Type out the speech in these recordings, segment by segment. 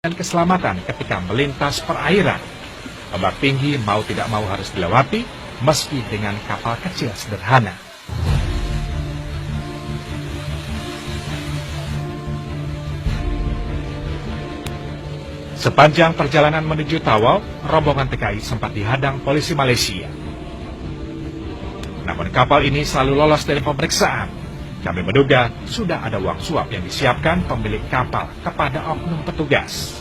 dan keselamatan ketika melintas perairan. Ombak tinggi mau tidak mau harus dilewati, meski dengan kapal kecil sederhana. Sepanjang perjalanan menuju Tawau, rombongan TKI sempat dihadang polisi Malaysia. Namun kapal ini selalu lolos dari pemeriksaan. Kami menduga sudah ada uang suap yang disiapkan pemilik kapal kepada oknum petugas.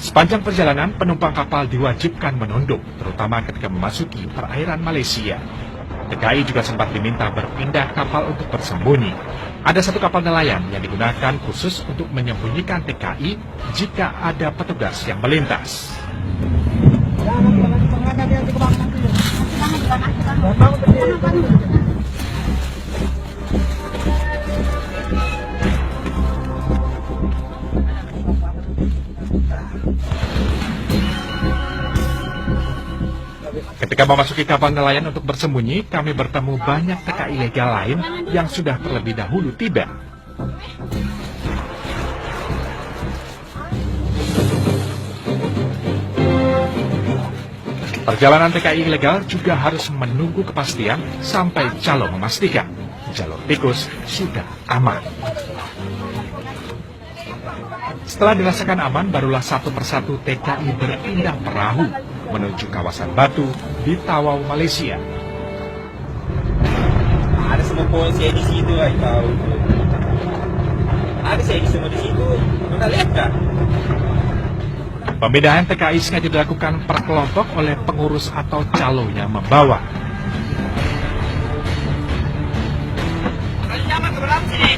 Sepanjang perjalanan, penumpang kapal diwajibkan menunduk, terutama ketika memasuki perairan Malaysia. TKI juga sempat diminta berpindah kapal untuk bersembunyi. Ada satu kapal nelayan yang digunakan khusus untuk menyembunyikan TKI jika ada petugas yang melintas. Ketika memasuki kapal nelayan untuk bersembunyi, kami bertemu banyak TKI ilegal lain yang sudah terlebih dahulu tiba. Perjalanan TKI ilegal juga harus menunggu kepastian sampai calo memastikan jalur tikus sudah aman. Setelah dirasakan aman, barulah satu persatu TKI berpindah perahu menuju kawasan Batu di Tawau, Malaysia. Ada semua polisi di situ, tahu. Ada saya semua di situ. Anda lihat kan? Pemindahan TKI sengaja dilakukan per kelompok oleh pengurus atau calo yang membawa. Orang Jamal keberapa sini?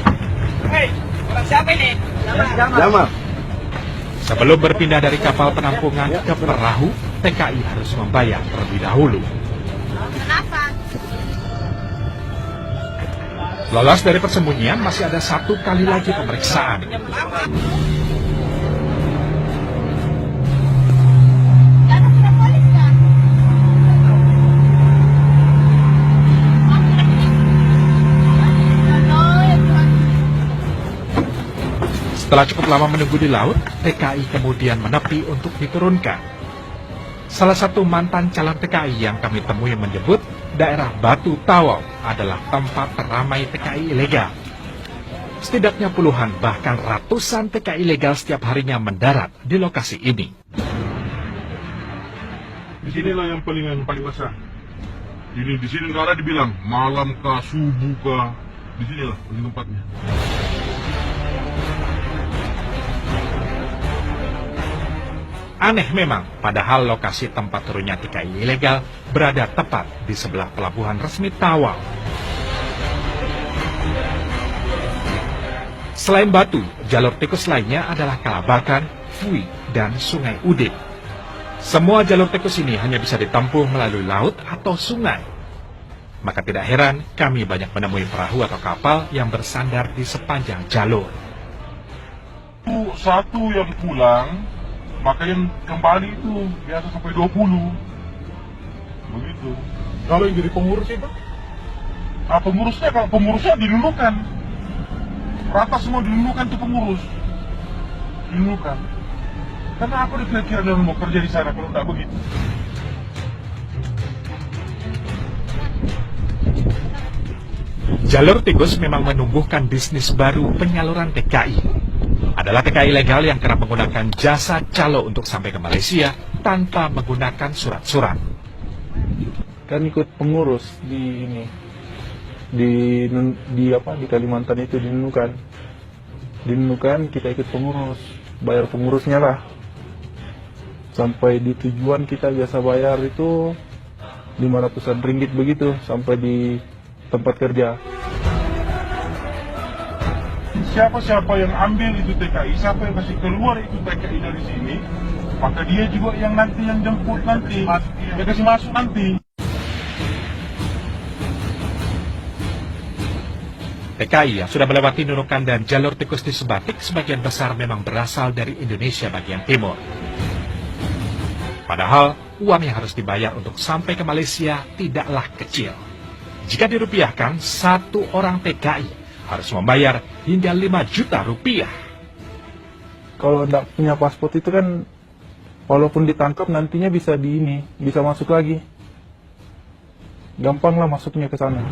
Hei, orang siapa ini? Jamal. Sebelum berpindah dari kapal penampungan ke perahu, TKI harus membayar terlebih dahulu. Kenapa? Lolos dari persembunyian, masih ada satu kali lagi pemeriksaan. Setelah cukup lama menunggu di laut, TKI kemudian menepi untuk diturunkan. Salah satu mantan calon TKI yang kami temui menyebut daerah Batu Tawau adalah tempat teramai TKI ilegal. Setidaknya puluhan bahkan ratusan TKI ilegal setiap harinya mendarat di lokasi ini. Di sinilah yang paling besar. Di sini negara dibilang malam kah, subuh kah, di sinilah paling tempatnya. Aneh memang, padahal lokasi tempat turunnya TKI ilegal berada tepat di sebelah pelabuhan resmi Tawau. Selain Batu, jalur tikus lainnya adalah Kalabakan, Fui, dan Sungai Udin. Semua jalur tikus ini hanya bisa ditempuh melalui laut atau sungai. Maka tidak heran kami banyak menemui perahu atau kapal yang bersandar di sepanjang jalur. Satu yang pulang, maka yang kembali itu biasa sampai 20. Begitu. Kalau yang jadi pengurus itu? Nah, pengurusnya dilulukan. Rata semua dilulukan tuh pengurus. Dilulukan. Karena aku dikira-kira dia mau kerja di sana kalau tidak begitu. Jalur tikus memang menumbuhkan bisnis baru penyaluran TKI. Adalah TKI ilegal yang kerap menggunakan jasa calo untuk sampai ke Malaysia tanpa menggunakan surat-surat. Kan ikut pengurus di ini di Kalimantan itu di Nunukan kita ikut pengurus, bayar pengurusnya lah. Sampai di tujuan kita biasa bayar itu 500-an ringgit begitu sampai di tempat kerja. Siapa-siapa yang ambil itu TKI, siapa yang kasih keluar itu TKI dari sini, maka dia juga yang nanti yang jemput nanti, dia kasih masuk nanti. TKI yang sudah melewati Nunukan dan jalur tikus di Sebatik sebagian besar memang berasal dari Indonesia bagian timur. Padahal uang yang harus dibayar untuk sampai ke Malaysia tidaklah kecil. Jika dirupiahkan, satu orang TKI harus membayar hingga 5 juta rupiah. Kalau tidak punya paspor itu kan, walaupun ditangkap nantinya bisa bisa masuk lagi. Gampang lah masuknya ke sana.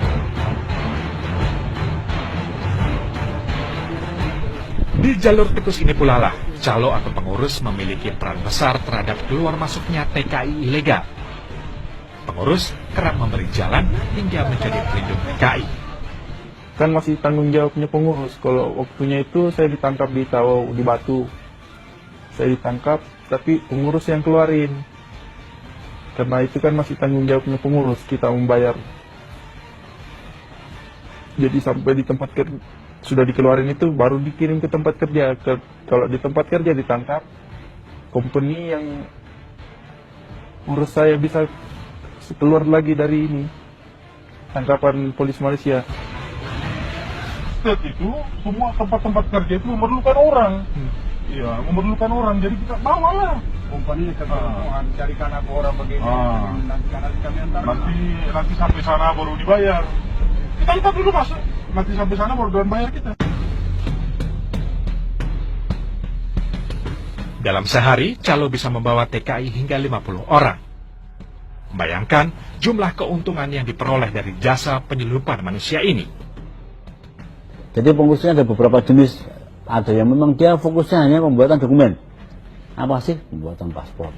Di jalur tikus ini pula lah, calo atau pengurus memiliki peran besar terhadap keluar masuknya TKI ilegal. Pengurus kerap memberi jalan hingga menjadi pelindung TKI. Kan masih tanggung jawabnya pengurus. Kalau waktunya itu saya ditangkap di Tawau, di Batu. Saya ditangkap, tapi pengurus yang keluarin. Karena itu kan masih tanggung jawabnya pengurus, kita membayar. Jadi sampai di tempat kerja, sudah dikeluarin itu baru dikirim ke tempat kerja. Kalau di tempat kerja ditangkap, company yang urus saya bisa keluar lagi dari ini, tangkapan polis Malaysia. State itu semua tempat-tempat kerja itu memerlukan orang. Iya, memerlukan orang. Jadi kita bawalah. Kompani carikan aku orang begini. Nanti kami antar. Nanti sampai sana baru dibayar. Kita dulu masuk. Nanti sampai sana baru bayar kita. Dalam sehari, calo bisa membawa TKI hingga 50 orang. Bayangkan jumlah keuntungan yang diperoleh dari jasa penyelundupan manusia ini. Jadi pengurusnya ada beberapa jenis. Ada yang memang dia fokusnya hanya pembuatan dokumen. Apa sih? Pembuatan paspor.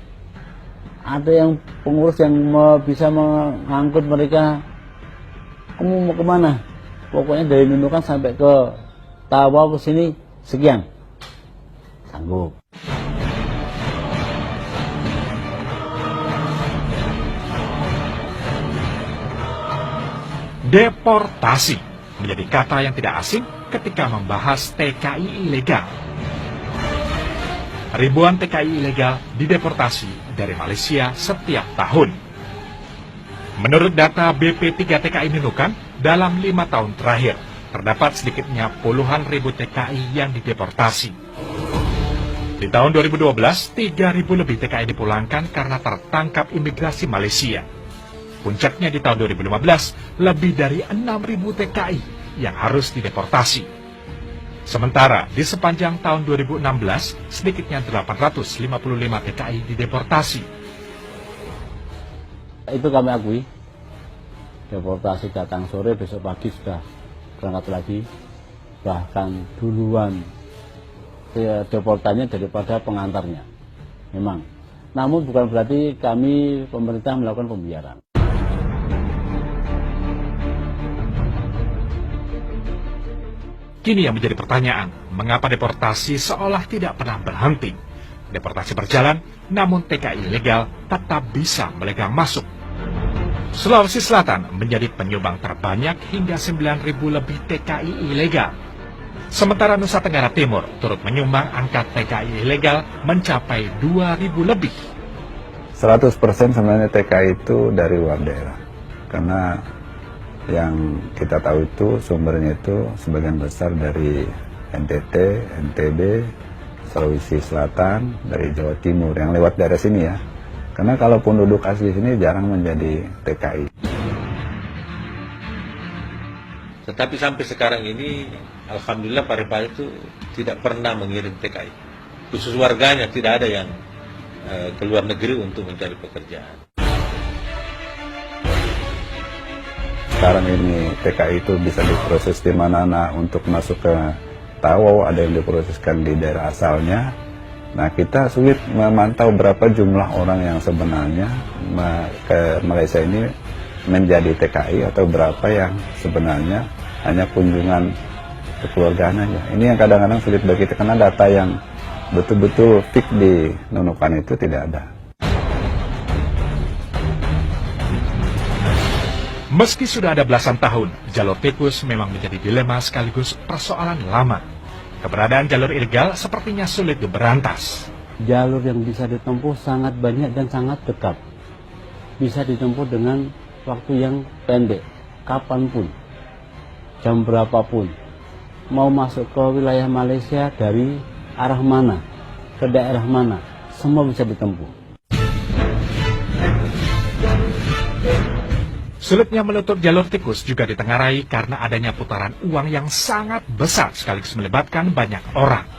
Ada yang pengurus yang bisa mengangkut mereka. Kamu mau kemana? Pokoknya dari Nunukan sampai ke Tawau ke sini sekian. Sanggup. Deportasi menjadi kata yang tidak asing ketika membahas TKI ilegal. Ribuan TKI ilegal dideportasi dari Malaysia setiap tahun. Menurut data BP3 TKI Nunukan, dalam 5 tahun terakhir, terdapat sedikitnya puluhan ribu TKI yang dideportasi. Di tahun 2012, 3.000 lebih TKI dipulangkan karena tertangkap imigrasi Malaysia. Puncaknya di tahun 2015, lebih dari 6.000 TKI yang harus dideportasi. Sementara di sepanjang tahun 2016, sedikitnya 855 TKI dideportasi. Itu kami akui. Deportasi datang sore, besok pagi sudah berangkat lagi. Bahkan duluan deportannya daripada pengantarnya. Memang. Namun bukan berarti kami pemerintah melakukan pembiaran. Kini yang menjadi pertanyaan, mengapa deportasi seolah tidak pernah berhenti? Deportasi berjalan, namun TKI ilegal tetap bisa melegang masuk. Sulawesi Selatan menjadi penyumbang terbanyak hingga 9.000 lebih TKI ilegal. Sementara Nusa Tenggara Timur turut menyumbang angka TKI ilegal mencapai 2.000 lebih. 100% sebenarnya TKI itu dari luar daerah. Karena yang kita tahu itu sumbernya itu sebagian besar dari NTT, NTB, Sulawesi Selatan, dari Jawa Timur yang lewat daerah sini ya. Karena kalau penduduk asli sini jarang menjadi TKI. Tetapi sampai sekarang ini, alhamdulillah Parepare itu tidak pernah mengirim TKI. Khusus warganya tidak ada yang keluar negeri untuk mencari pekerjaan. Sekarang ini TKI itu bisa diproses di mana-mana untuk masuk ke Tawau, ada yang diproseskan di daerah asalnya. Nah, kita sulit memantau berapa jumlah orang yang sebenarnya ke Malaysia ini menjadi TKI atau berapa yang sebenarnya hanya kunjungan kekeluargaan aja. Ini yang kadang-kadang sulit bagi kita karena data yang betul-betul fix di Nunukan itu tidak ada. Meski sudah ada belasan tahun, jalur tikus memang menjadi dilema sekaligus persoalan lama. Keberadaan jalur ilegal sepertinya sulit diberantas. Jalur yang bisa ditempuh sangat banyak dan sangat dekat. Bisa ditempuh dengan waktu yang pendek, kapanpun, jam berapapun. Mau masuk ke wilayah Malaysia dari arah mana, ke daerah mana, semua bisa ditempuh. Sulitnya menutup jalur tikus juga ditengarai karena adanya putaran uang yang sangat besar sekaligus melibatkan banyak orang.